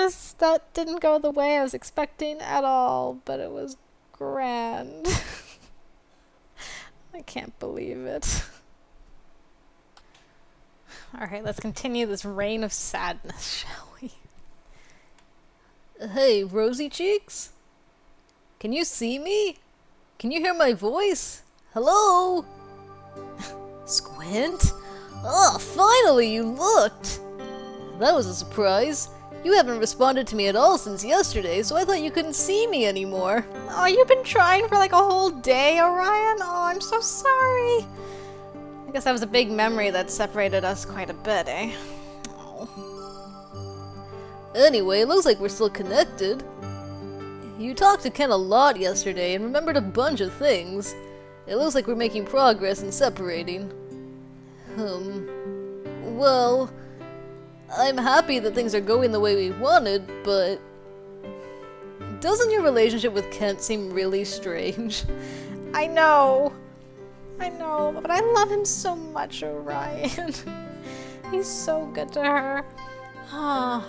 honest, that didn't go the way I was expecting at all, but it was grand. I can't believe it. Alright, let's continue this reign of sadness, shall we? Hey, rosy cheeks? Can you see me? Can you hear my voice? Hello? Squint? Oh, finally you looked! That was a surprise. You haven't responded to me at all since yesterday, so I thought you couldn't see me anymore. Oh, you've been trying for like a whole day, Orion? Oh, I'm so sorry. I guess that was a big memory that separated us quite a bit, eh? Oh. Anyway, it looks like we're still connected. You talked to Ken a lot yesterday and remembered a bunch of things. It looks like we're making progress in separating. Well, I'm happy that things are going the way we wanted, but doesn't your relationship with Kent seem really strange? I know, but I love him so much, Orion. He's so good to her. Oh,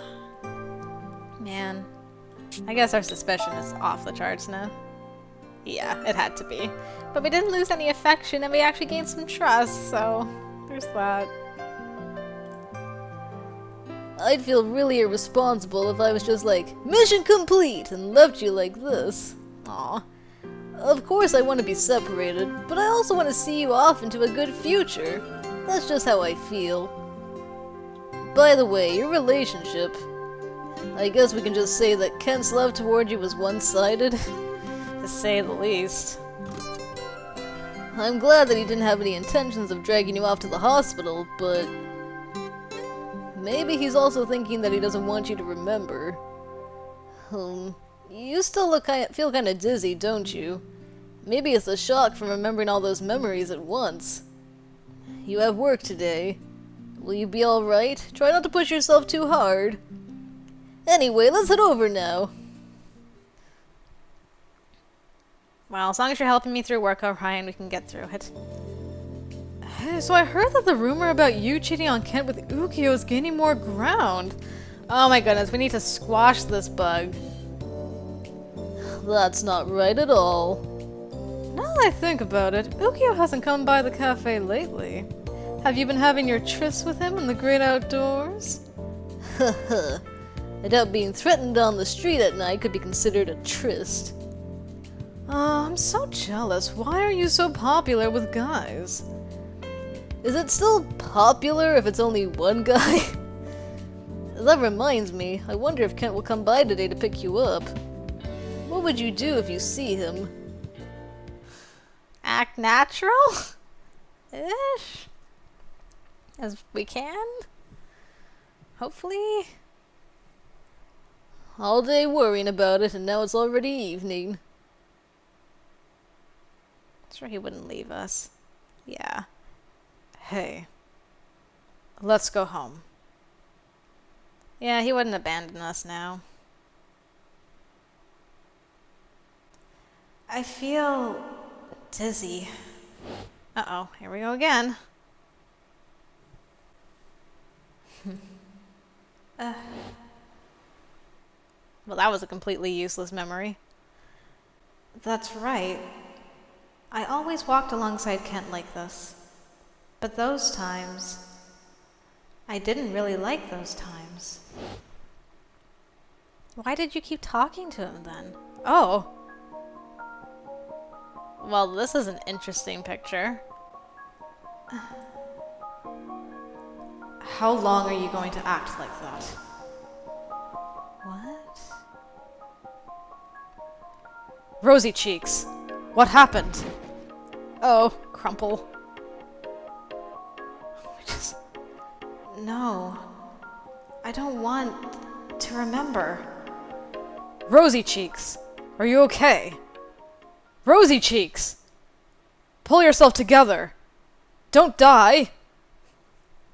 man. I guess our suspicion is off the charts now. Yeah, it had to be. But we didn't lose any affection, and we actually gained some trust, so there's that. I'd feel really irresponsible if I was just like, mission complete, and left you like this. Aw. Of course I want to be separated, but I also want to see you off into a good future. That's just how I feel. By the way, your relationship... I guess we can just say that Kent's love toward you was one-sided, to say the least. I'm glad that he didn't have any intentions of dragging you off to the hospital, but... maybe he's also thinking that he doesn't want you to remember. You still feel kinda dizzy, don't you? Maybe it's a shock from remembering all those memories at once. You have work today. Will you be alright? Try not to push yourself too hard. Anyway, let's head over now. Well, as long as you're helping me through work, Orion, we can get through it. Hey, so I heard that the rumor about you cheating on Kent with Ukyo is gaining more ground. Oh my goodness, we need to squash this bug. That's not right at all. Now that I think about it, Ukyo hasn't come by the cafe lately. Have you been having your trysts with him in the great outdoors? Haha. I doubt being threatened on the street at night could be considered a tryst. Oh, I'm so jealous. Why are you so popular with guys? Is it still popular if it's only one guy? That reminds me, I wonder if Kent will come by today to pick you up. What would you do if you see him? Act natural? Ish? As we can? Hopefully? All day worrying about it, and now it's already evening. Sure he wouldn't leave us. Yeah. Hey. Let's go home. Yeah, he wouldn't abandon us now. I feel dizzy. Uh-oh, here we go again. Well, that was a completely useless memory. That's right. I always walked alongside Kent like this. But those times... I didn't really like those times. Why did you keep talking to him then? Oh. Well, this is an interesting picture. How long are you going to act like that? What? Rosy cheeks. What happened? Oh, crumple. No. I don't want to remember. Rosy cheeks. Are you okay? Rosy cheeks. Pull yourself together. Don't die.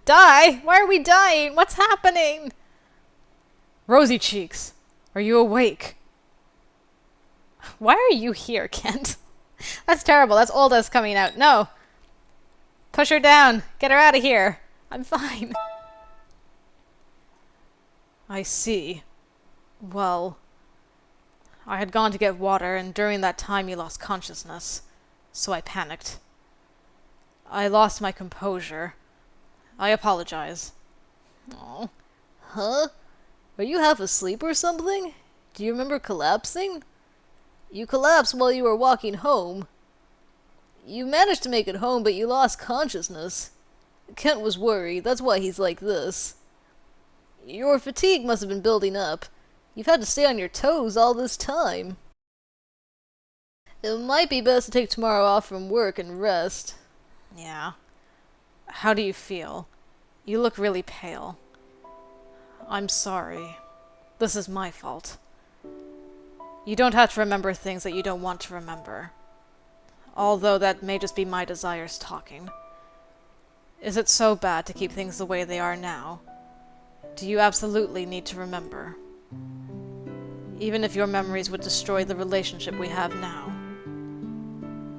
Die? Why are we dying? What's happening? Rosy cheeks. Are you awake? Why are you here, Kent? That's terrible. That's all that's coming out. No. Push her down. Get her out of here. I'm fine. I see. Well, I had gone to get water, and during that time you lost consciousness, so I panicked. I lost my composure. I apologize. Oh. Huh? Are you half asleep or something? Do you remember collapsing? You collapsed while you were walking home. You managed to make it home, but you lost consciousness. Kent was worried. That's why he's like this. Your fatigue must have been building up. You've had to stay on your toes all this time. It might be best to take tomorrow off from work and rest. Yeah. How do you feel? You look really pale. I'm sorry. This is my fault. You don't have to remember things that you don't want to remember. Although that may just be my desires talking. Is it so bad to keep things the way they are now? Do you absolutely need to remember? Even if your memories would destroy the relationship we have now.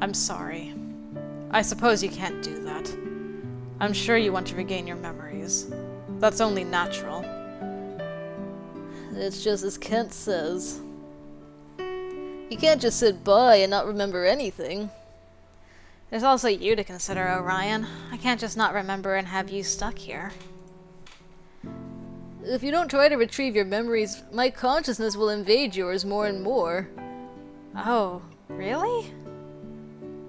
I'm sorry. I suppose you can't do that. I'm sure you want to regain your memories. That's only natural. It's just as Kent says. You can't just sit by and not remember anything. There's also you to consider, Orion. I can't just not remember and have you stuck here. If you don't try to retrieve your memories, my consciousness will invade yours more and more. Oh, really?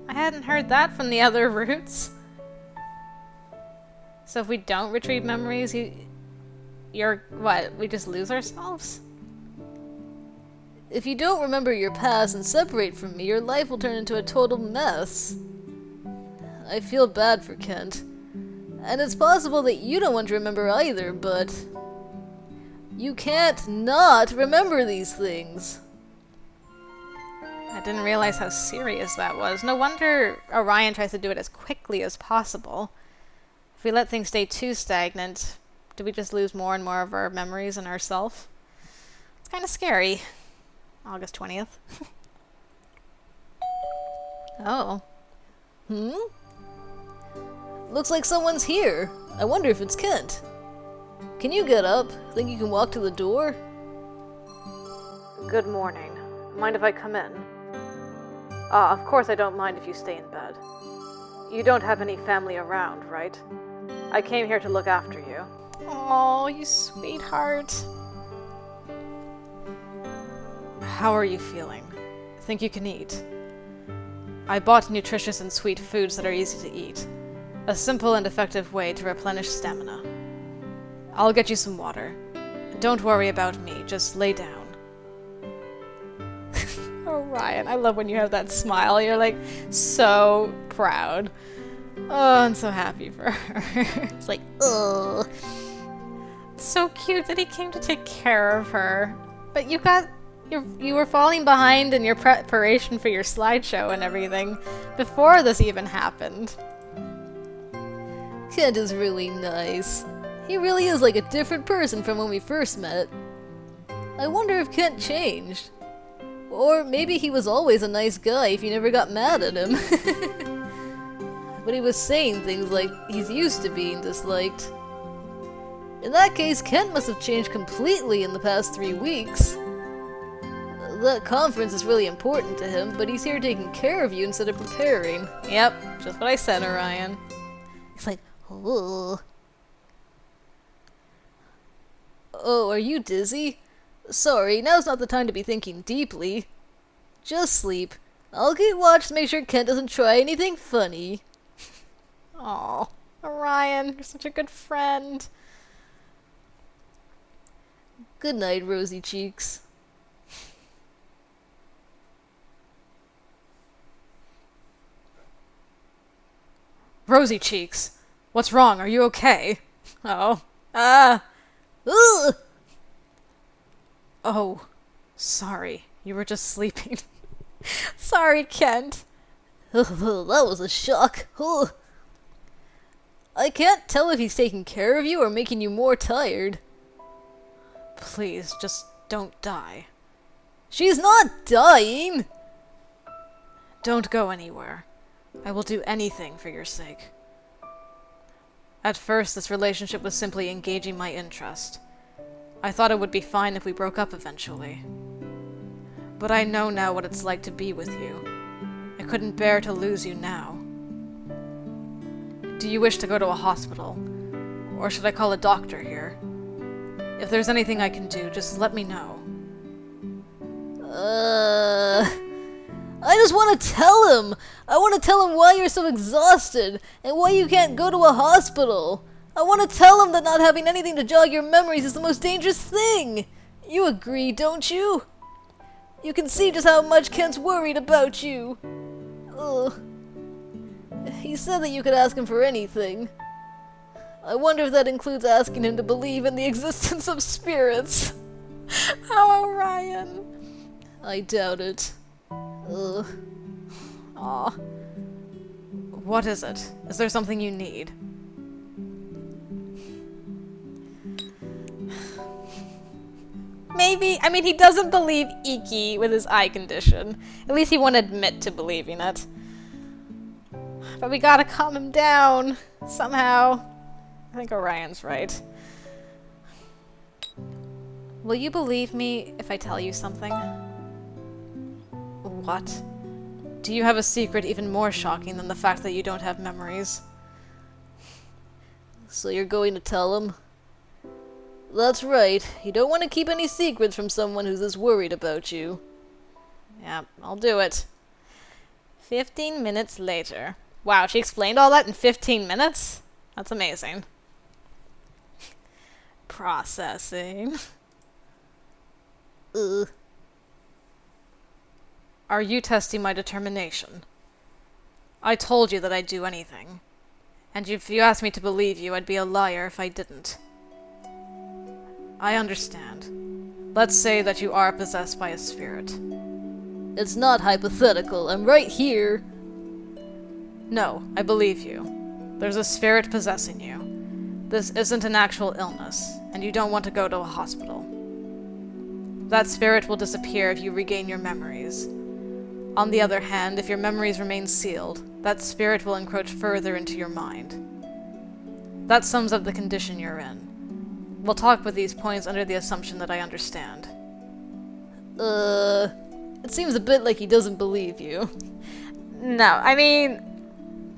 I hadn't heard that from the other roots. So if we don't retrieve memories, you're what? We just lose ourselves? If you don't remember your past and separate from me, your life will turn into a total mess. I feel bad for Kent. And it's possible that you don't want to remember either, but you can't not remember these things. I didn't realize how serious that was. No wonder Orion tries to do it as quickly as possible. If we let things stay too stagnant, do we just lose more and more of our memories and ourself? It's kind of scary. August 20th. Oh. Looks like someone's here. I wonder if it's Kent. Can you get up? Think you can walk to the door? Good morning. Mind if I come in? Of course I don't mind if you stay in bed. You don't have any family around, right? I came here to look after you. Oh, you sweetheart. How are you feeling? Think you can eat? I bought nutritious and sweet foods that are easy to eat. A simple and effective way to replenish stamina. I'll get you some water. Don't worry about me, just lay down. Oh, Ryan, I love when you have that smile. You're like so proud. Oh, I'm so happy for her. It's like, ugh. It's so cute that he came to take care of her. But you were falling behind in your preparation for your slideshow and everything before this even happened. Kent is really nice. He really is like a different person from when we first met. I wonder if Kent changed. Or maybe he was always a nice guy if you never got mad at him. But he was saying things like he's used to being disliked. In that case, Kent must have changed completely in the past 3 weeks. That conference is really important to him, but he's here taking care of you instead of preparing. Yep, just what I said, Orion. He's like, oh. Oh, are you dizzy? Sorry, now's not the time to be thinking deeply. Just sleep. I'll keep watch to make sure Kent doesn't try anything funny. Aw, Orion, you're such a good friend. Good night, rosy cheeks. Rosy cheeks. What's wrong? Are you okay? Oh. Ugh! Oh. Sorry. You were just sleeping. Sorry, Kent. That was a shock. Ugh. I can't tell if he's taking care of you or making you more tired. Please, just don't die. She's not dying! Don't go anywhere. I will do anything for your sake. At first, this relationship was simply engaging my interest. I thought it would be fine if we broke up eventually. But I know now what it's like to be with you. I couldn't bear to lose you now. Do you wish to go to a hospital? Or should I call a doctor here? If there's anything I can do, just let me know. I just want to tell him! I want to tell him why you're so exhausted, and why you can't go to a hospital. I want to tell him that not having anything to jog your memories is the most dangerous thing! You agree, don't you? You can see just how much Kent's worried about you. Ugh. He said that you could ask him for anything. I wonder if that includes asking him to believe in the existence of spirits. Oh, Ryan. I doubt it. Ugh. Aw. What is it? Is there something you need? Maybe. I mean, he doesn't believe Iki with his eye condition. At least he won't admit to believing it. But we gotta calm him down. Somehow. I think Orion's right. Will you believe me if I tell you something? What? Do you have a secret even more shocking than the fact that you don't have memories? So you're going to tell him? That's right. You don't want to keep any secrets from someone who's this worried about you. Yeah, I'll do it. 15 minutes later. Wow, she explained all that in 15 minutes? That's amazing. Processing. Ugh. Are you testing my determination? I told you that I'd do anything. And if you asked me to believe you, I'd be a liar if I didn't. I understand. Let's say that you are possessed by a spirit. It's not hypothetical. I'm right here. No, I believe you. There's a spirit possessing you. This isn't an actual illness, and you don't want to go to a hospital. That spirit will disappear if you regain your memories. On the other hand, if your memories remain sealed, that spirit will encroach further into your mind. That sums up the condition you're in. We'll talk with these points under the assumption that I understand. It seems a bit like he doesn't believe you. No, I mean,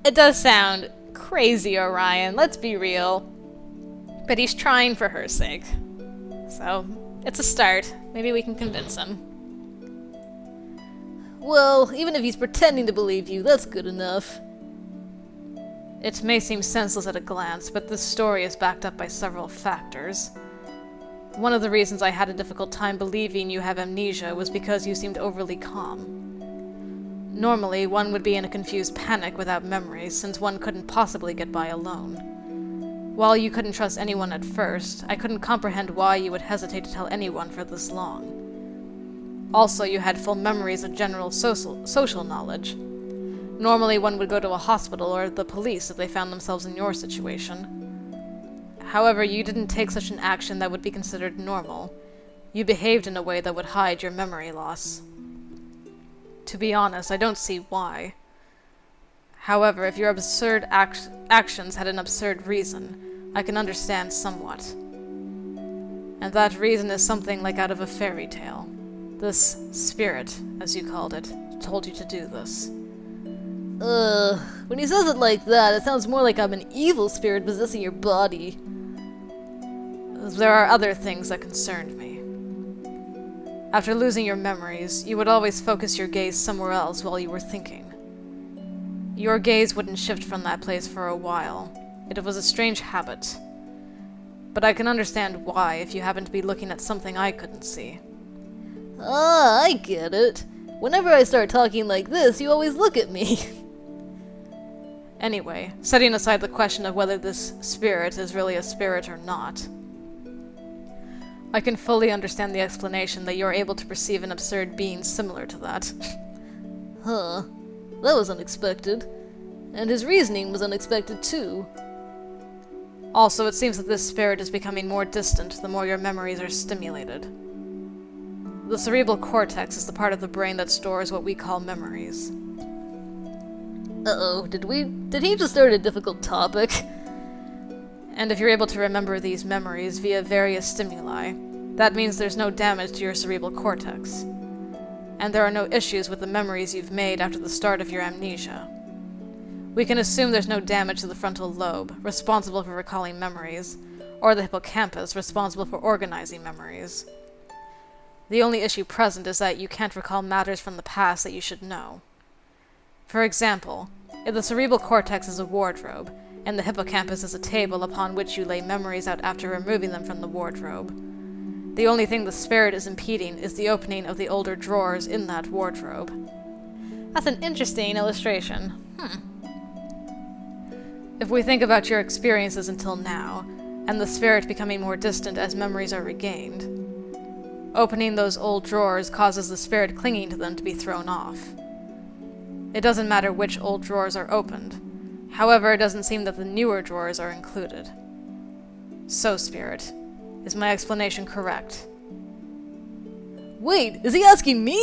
it does sound crazy, Orion, let's be real. But he's trying for her sake. So, it's a start. Maybe we can convince him. Well, even if he's pretending to believe you, that's good enough. It may seem senseless at a glance, but this story is backed up by several factors. One of the reasons I had a difficult time believing you have amnesia was because you seemed overly calm. Normally, one would be in a confused panic without memories, since one couldn't possibly get by alone. While you couldn't trust anyone at first, I couldn't comprehend why you would hesitate to tell anyone for this long. Also, you had full memories of general social knowledge. Normally, one would go to a hospital or the police if they found themselves in your situation. However, you didn't take such an action that would be considered normal. You behaved in a way that would hide your memory loss. To be honest, I don't see why. However, if your absurd actions had an absurd reason, I can understand somewhat. And that reason is something like out of a fairy tale. This spirit, as you called it, told you to do this. When he says it like that, it sounds more like I'm an evil spirit possessing your body. There are other things that concerned me. After losing your memories, you would always focus your gaze somewhere else while you were thinking. Your gaze wouldn't shift from that place for a while. It was a strange habit. But I can understand why if you happened to be looking at something I couldn't see. Ah, I get it. Whenever I start talking like this, you always look at me. Anyway, setting aside the question of whether this spirit is really a spirit or not, I can fully understand the explanation that you're able to perceive an absurd being similar to that. Huh. That was unexpected. And his reasoning was unexpected too. Also, it seems that this spirit is becoming more distant the more your memories are stimulated. The cerebral cortex is the part of the brain that stores what we call memories. Uh-oh, did he just start a difficult topic? And if you're able to remember these memories via various stimuli, That means there's no damage to your cerebral cortex. And there are no issues with the memories you've made after the start of your amnesia. We can assume there's no damage to the frontal lobe, responsible for recalling memories, or the hippocampus, responsible for organizing memories. The only issue present is that you can't recall matters from the past that you should know. For example, if the cerebral cortex is a wardrobe, and the hippocampus is a table upon which you lay memories out after removing them from the wardrobe, the only thing the spirit is impeding is the opening of the older drawers in that wardrobe. That's an interesting illustration. If we think about your experiences until now, and the spirit becoming more distant as memories are regained, opening those old drawers causes the spirit clinging to them to be thrown off. It doesn't matter which old drawers are opened. However, it doesn't seem that the newer drawers are included. So, spirit, is my explanation correct? Wait, is he asking me?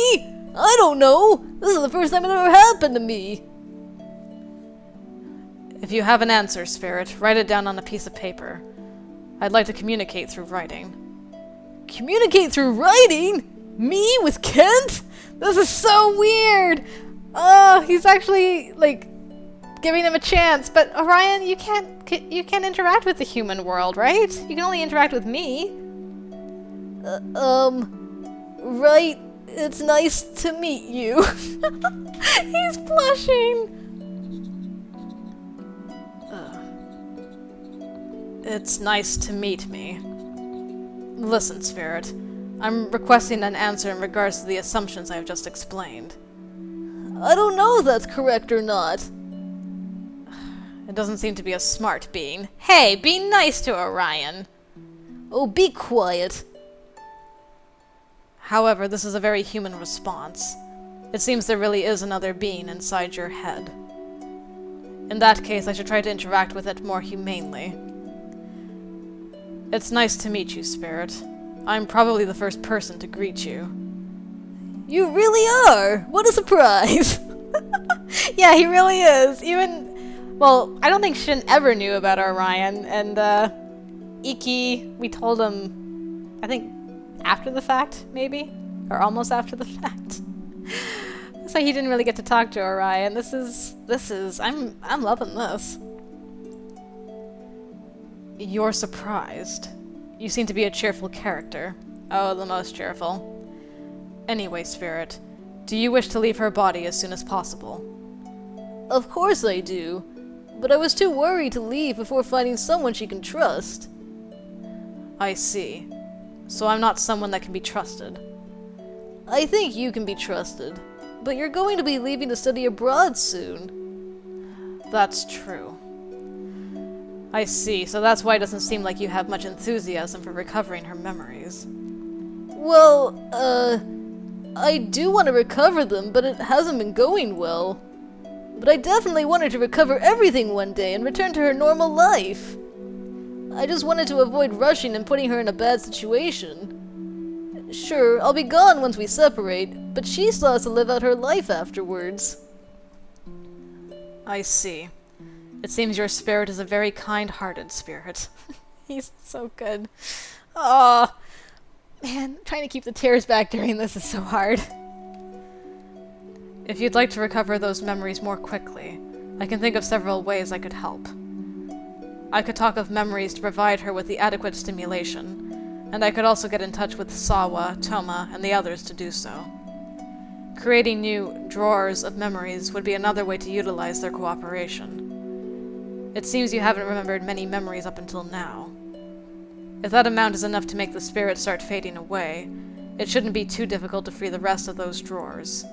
I don't know! This is the first time it ever happened to me! If you have an answer, spirit, write it down on a piece of paper. I'd like to communicate through writing. Communicate through writing? Me with Kent? This is so weird! Oh, he's actually, like, giving him a chance. But, Orion, you can't interact with the human world, right? You can only interact with me. Right. It's nice to meet you. He's blushing. It's nice to meet me. Listen, Spirit. I'm requesting an answer in regards to the assumptions I have just explained. I don't know if that's correct or not. It doesn't seem to be a smart being. Hey, be nice to Orion! Oh, be quiet. However, this is a very human response. It seems there really is another being inside your head. In that case, I should try to interact with it more humanely. It's nice to meet you, Spirit. I'm probably the first person to greet you. You really are! What a surprise! Yeah, he really is. Well, I don't think Shin ever knew about Orion, and, Iki, we told him, I think, after the fact, maybe? Or almost after the fact. So he didn't really get to talk to Orion. I'm loving this. You're surprised. You seem to be a cheerful character. Oh, the most cheerful. Anyway, Spirit, do you wish to leave her body as soon as possible? Of course I do. But I was too worried to leave before finding someone she can trust. I see. So I'm not someone that can be trusted. I think you can be trusted. But you're going to be leaving to study abroad soon. That's true. I see, so that's why it doesn't seem like you have much enthusiasm for recovering her memories. Well, I do want to recover them, but it hasn't been going well. But I definitely want her to recover everything one day and return to her normal life. I just wanted to avoid rushing and putting her in a bad situation. Sure, I'll be gone once we separate, but she still has to live out her life afterwards. I see. It seems your spirit is a very kind-hearted spirit. He's so good. Oh, man, trying to keep the tears back during this is so hard. If you'd like to recover those memories more quickly, I can think of several ways I could help. I could talk of memories to provide her with the adequate stimulation, and I could also get in touch with Sawa, Toma, and the others to do so. Creating new drawers of memories would be another way to utilize their cooperation. It seems you haven't remembered many memories up until now. If that amount is enough to make the spirit start fading away, it shouldn't be too difficult to free the rest of those drawers.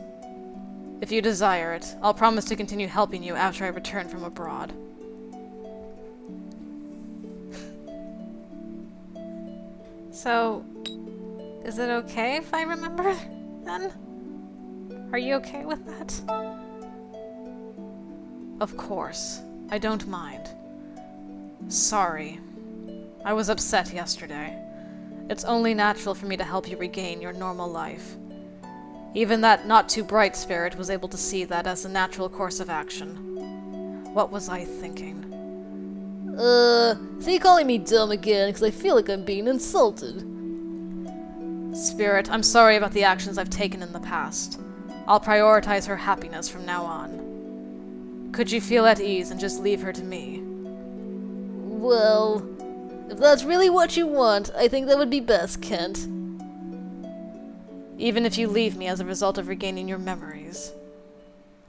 If you desire it, I'll promise to continue helping you after I return from abroad. So, is it okay if I remember, then? Are you okay with that? Of course. I don't mind. Sorry. I was upset yesterday. It's only natural for me to help you regain your normal life. Even that not-too-bright spirit was able to see that as a natural course of action. What was I thinking? So you calling me dumb again because I feel like I'm being insulted. Spirit, I'm sorry about the actions I've taken in the past. I'll prioritize her happiness from now on. Could you feel at ease and just leave her to me? Well, if that's really what you want, I think that would be best, Kent. Even if you leave me as a result of regaining your memories.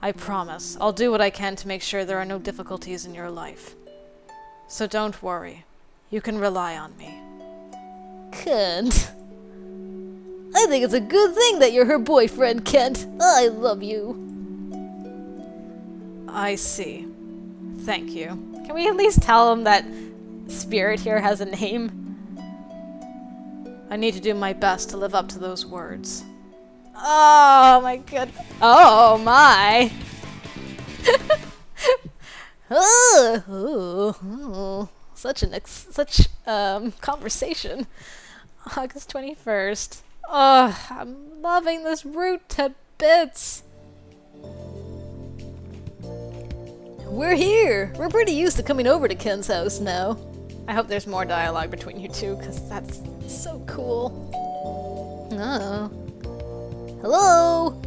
I promise, I'll do what I can to make sure there are no difficulties in your life. So don't worry. You can rely on me. Kent. I think it's a good thing that you're her boyfriend, Kent. I love you. I see. Thank you. Can we at least tell him that Spirit here has a name? I need to do my best to live up to those words. Oh my god. Oh my. Such conversation. August 21st. Oh, I'm loving this route to bits. We're here. We're pretty used to coming over to Ken's house now. I hope there's more dialogue between you two, because that's so cool. Oh. Hello?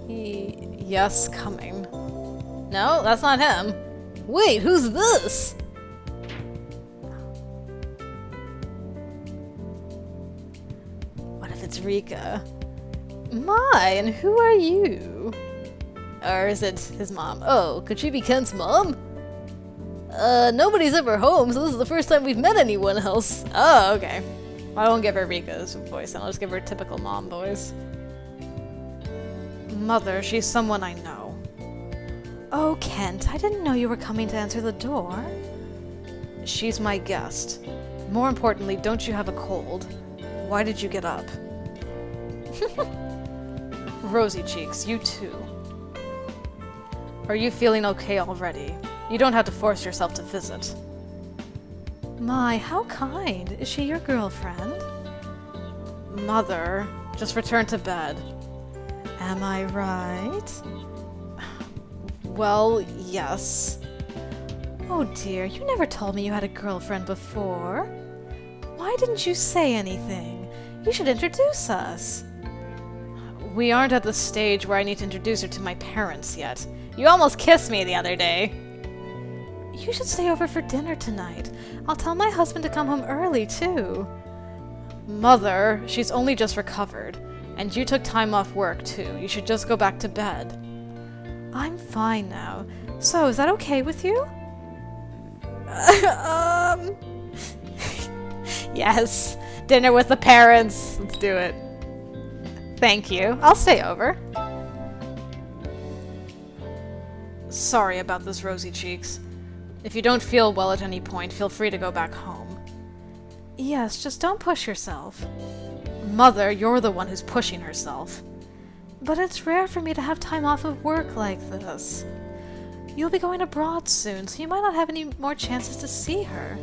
Yes, coming. No, that's not him. Wait, who's this? What if it's Rika? My, and who are you? Or is it his mom? Oh, could she be Ken's mom? Nobody's ever home, so this is the first time we've met anyone else. Oh, okay. I won't give her Rika's voice, and I'll just give her typical mom voice. Mother, she's someone I know. Oh, Kent, I didn't know you were coming to answer the door. She's my guest. More importantly, don't you have a cold? Why did you get up? Rosy cheeks, you too. Are you feeling okay already? You don't have to force yourself to visit. My, how kind. Is she your girlfriend? Mother, just return to bed. Am I right? Well, yes. Oh dear, you never told me you had a girlfriend before. Why didn't you say anything? You should introduce us. We aren't at the stage where I need to introduce her to my parents yet. You almost kissed me the other day. You should stay over for dinner tonight. I'll tell my husband to come home early, too. Mother, she's only just recovered. And you took time off work, too. You should just go back to bed. I'm fine now. So, is that okay with you? Yes. Dinner with the parents. Let's do it. Thank you. I'll stay over. Sorry about this, Rosy Cheeks. If you don't feel well at any point, feel free to go back home. Yes, just don't push yourself. Mother, you're the one who's pushing herself. But it's rare for me to have time off of work like this. You'll be going abroad soon, so you might not have any more chances to see her.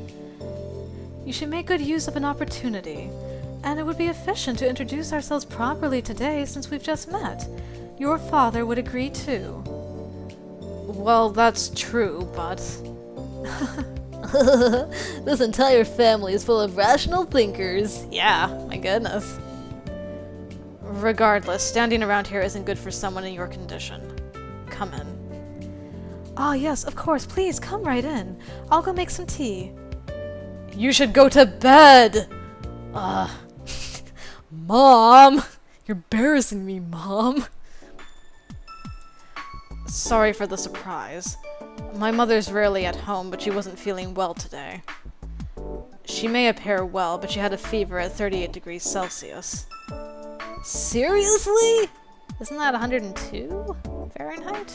You should make good use of an opportunity, and it would be efficient to introduce ourselves properly today since we've just met. Your father would agree too. Well, that's true, but... This entire family is full of rational thinkers. Yeah, my goodness. Regardless, standing around here isn't good for someone in your condition. Come in. Ah, yes, of course, please, come right in. I'll go make some tea. You should go to bed! Mom! You're embarrassing me, Mom. Sorry for the surprise. My mother's rarely at home, but she wasn't feeling well today. She may appear well, but she had a fever at 38 degrees Celsius. Seriously? Isn't that 102 Fahrenheit?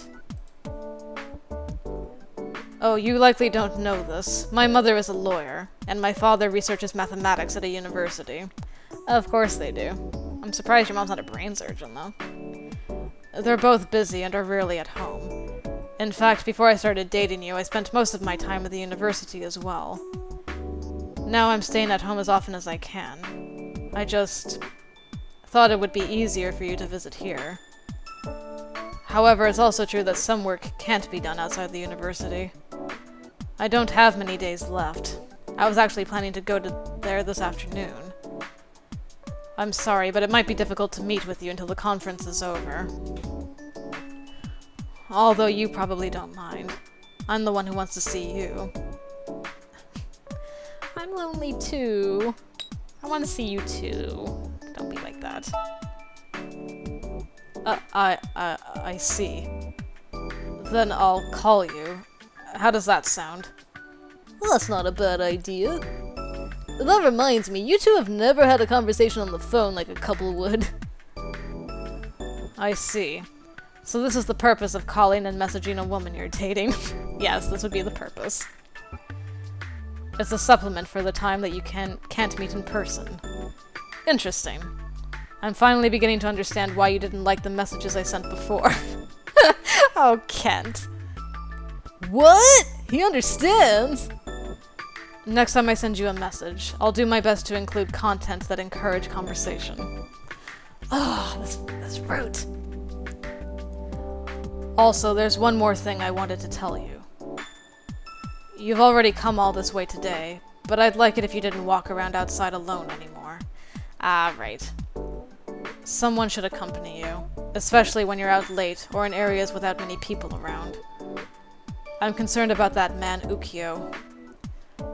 Oh, you likely don't know this. My mother is a lawyer, and my father researches mathematics at a university. Of course they do. I'm surprised your mom's not a brain surgeon, though. They're both busy and are rarely at home. In fact, before I started dating you, I spent most of my time at the university as well. Now I'm staying at home as often as I can. I just thought it would be easier for you to visit here. However, it's also true that some work can't be done outside the university. I don't have many days left. I was actually planning to go there this afternoon. I'm sorry, but it might be difficult to meet with you until the conference is over. Although you probably don't mind. I'm the one who wants to see you. I'm lonely too. I want to see you too. Don't be like that. I see. Then I'll call you. How does that sound? Well, that's not a bad idea. That reminds me, you two have never had a conversation on the phone like a couple would. I see. So this is the purpose of calling and messaging a woman you're dating. Yes, this would be the purpose. It's a supplement for the time that you can't meet in person. Interesting. I'm finally beginning to understand why you didn't like the messages I sent before. Oh, Kent. What? He understands? Next time I send you a message, I'll do my best to include content that encourage conversation. Oh, this root. Also, there's one more thing I wanted to tell you. You've already come all this way today, but I'd like it if you didn't walk around outside alone anymore. Ah, right. Someone should accompany you, especially when you're out late or in areas without many people around. I'm concerned about that man Ukyo.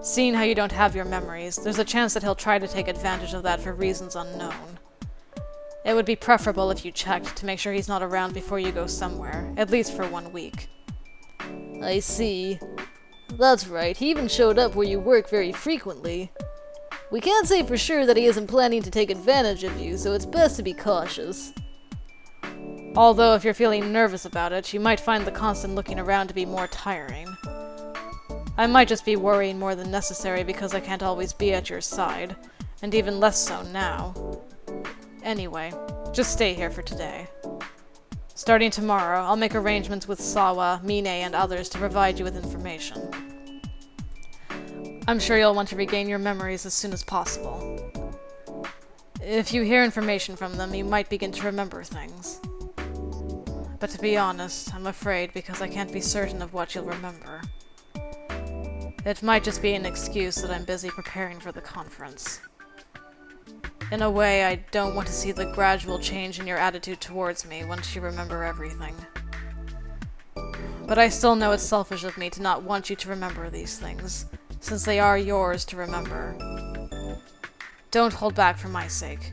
Seeing how you don't have your memories, there's a chance that he'll try to take advantage of that for reasons unknown. It would be preferable if you checked to make sure he's not around before you go somewhere, at least for 1 week. I see. That's right, he even showed up where you work very frequently. We can't say for sure that he isn't planning to take advantage of you, so it's best to be cautious. Although if you're feeling nervous about it, you might find the constant looking around to be more tiring. I might just be worrying more than necessary because I can't always be at your side, and even less so now. Anyway, just stay here for today. Starting tomorrow, I'll make arrangements with Sawa, Mine, and others to provide you with information. I'm sure you'll want to regain your memories as soon as possible. If you hear information from them, you might begin to remember things. But to be honest, I'm afraid because I can't be certain of what you'll remember. It might just be an excuse that I'm busy preparing for the conference. In a way, I don't want to see the gradual change in your attitude towards me once you remember everything. But I still know it's selfish of me to not want you to remember these things, since they are yours to remember. Don't hold back for my sake.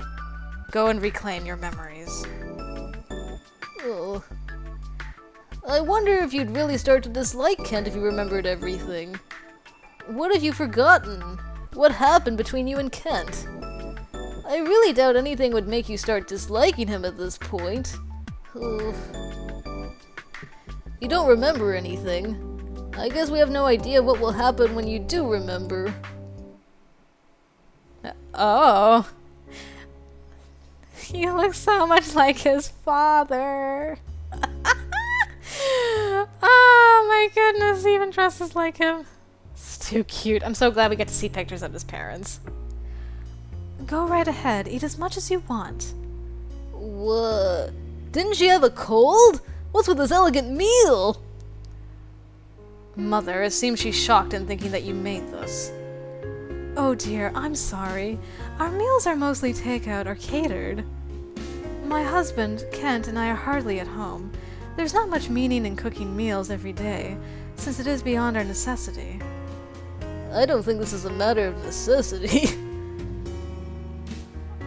Go and reclaim your memories. Oh. I wonder if you'd really start to dislike Kent if you remembered everything. What have you forgotten? What happened between you and Kent? I really doubt anything would make you start disliking him at this point. Ugh. You don't remember anything. I guess we have no idea what will happen when you do remember. Oh. You look so much like his father. Oh my goodness, he even dresses like him. It's too cute. I'm so glad we get to see pictures of his parents. Go right ahead. Eat as much as you want. What? Didn't she have a cold? What's with this elegant meal? Mother, it seems she's shocked in thinking that you made this. Oh dear, I'm sorry. Our meals are mostly takeout or catered. My husband, Kent, and I are hardly at home. There's not much meaning in cooking meals every day, since it is beyond our necessity. I don't think this is a matter of necessity.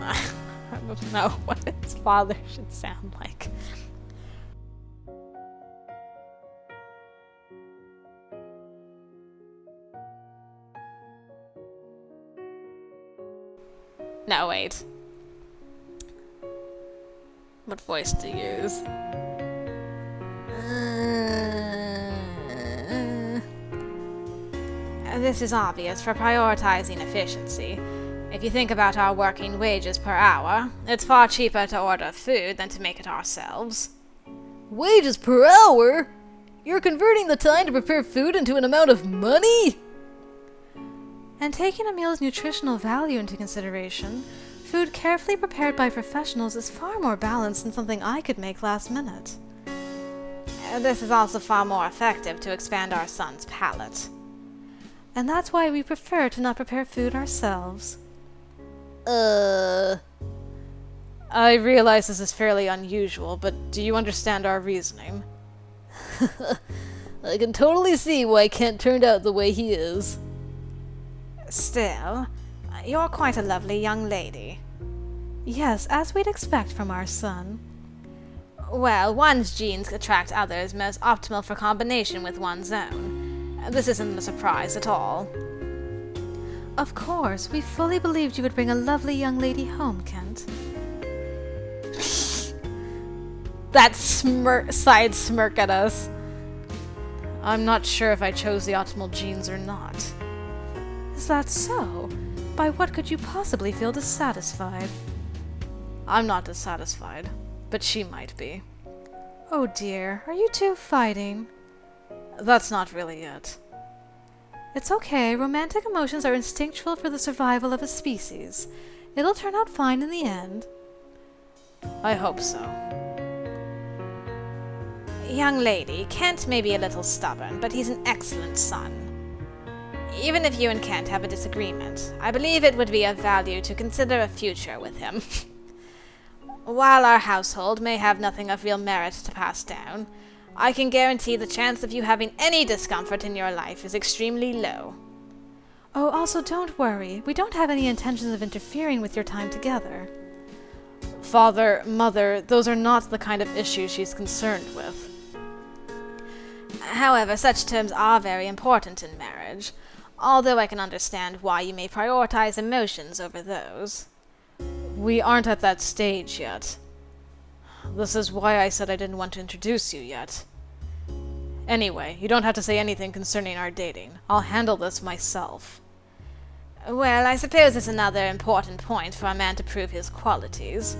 I don't know what his father should sound like. No, wait. What voice to use? This is obvious for prioritizing efficiency. If you think about our working wages per hour, it's far cheaper to order food than to make it ourselves. Wages per hour? You're converting the time to prepare food into an amount of money? And taking a meal's nutritional value into consideration, food carefully prepared by professionals is far more balanced than something I could make last minute. This is also far more effective to expand our son's palate. And that's why we prefer to not prepare food ourselves. I realize this is fairly unusual, but do you understand our reasoning? I can totally see why Kent turned out the way he is. Still, you're quite a lovely young lady. Yes, as we'd expect from our son. Well, one's genes attract others most optimal for combination with one's own. This isn't a surprise at all. Of course, we fully believed you would bring a lovely young lady home, Kent. That side smirk at us. I'm not sure if I chose the optimal genes or not. Is that so? By what could you possibly feel dissatisfied? I'm not dissatisfied, but she might be. Oh dear, are you two fighting? That's not really it. It's okay, romantic emotions are instinctual for the survival of a species. It'll turn out fine in the end. I hope so. Young lady, Kent may be a little stubborn, but he's an excellent son. Even if you and Kent have a disagreement, I believe it would be of value to consider a future with him. While our household may have nothing of real merit to pass down, I can guarantee the chance of you having any discomfort in your life is extremely low. Oh, also don't worry. We don't have any intentions of interfering with your time together. Father, mother, those are not the kind of issues she's concerned with. However, such terms are very important in marriage, although I can understand why you may prioritize emotions over those. We aren't at that stage yet. This is why I said I didn't want to introduce you yet. Anyway, you don't have to say anything concerning our dating. I'll handle this myself. Well, I suppose it's another important point for a man to prove his qualities.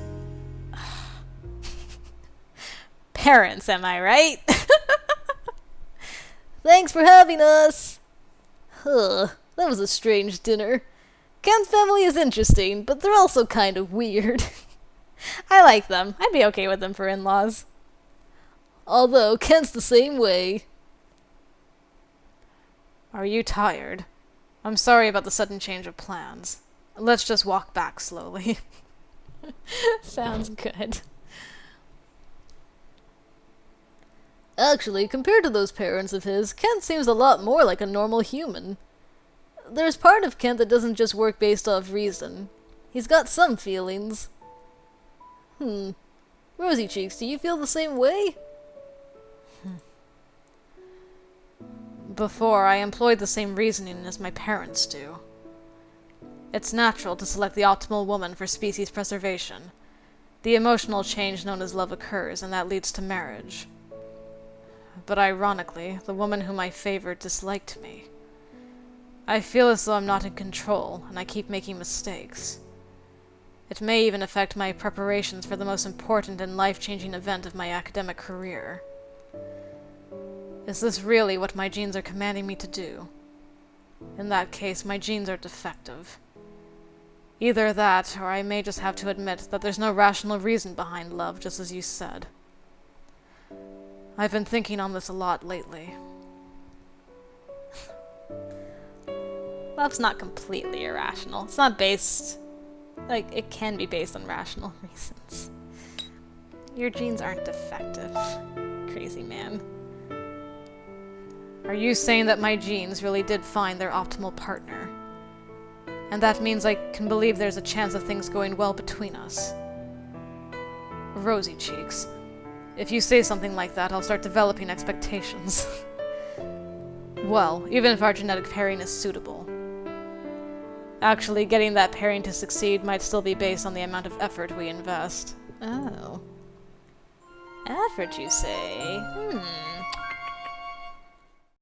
Parents, am I right? Thanks for having us! Huh, that was a strange dinner. Kent's family is interesting, but they're also kind of weird. I like them. I'd be okay with them for in-laws. Although, Kent's the same way. Are you tired? I'm sorry about the sudden change of plans. Let's just walk back slowly. Sounds good. Actually, compared to those parents of his, Kent seems a lot more like a normal human. There's part of Kent that doesn't just work based off reason. He's got some feelings. Rosy Cheeks, do you feel the same way? Before, I employed the same reasoning as my parents do. It's natural to select the optimal woman for species preservation. The emotional change known as love occurs, and that leads to marriage. But ironically, the woman whom I favored disliked me. I feel as though I'm not in control, and I keep making mistakes. It may even affect my preparations for the most important and life-changing event of my academic career. Is this really what my genes are commanding me to do? In that case, my genes are defective. Either that, or I may just have to admit that there's no rational reason behind love, just as you said. I've been thinking on this a lot lately. Love's not completely irrational. It's not based... it can be based on rational reasons. Your genes aren't defective. Crazy man. Are you saying that my genes really did find their optimal partner? And that means I can believe there's a chance of things going well between us? Rosy Cheeks. If you say something like that, I'll start developing expectations. Well, even if our genetic pairing is suitable. Actually, getting that pairing to succeed might still be based on the amount of effort we invest. Oh. Effort, you say?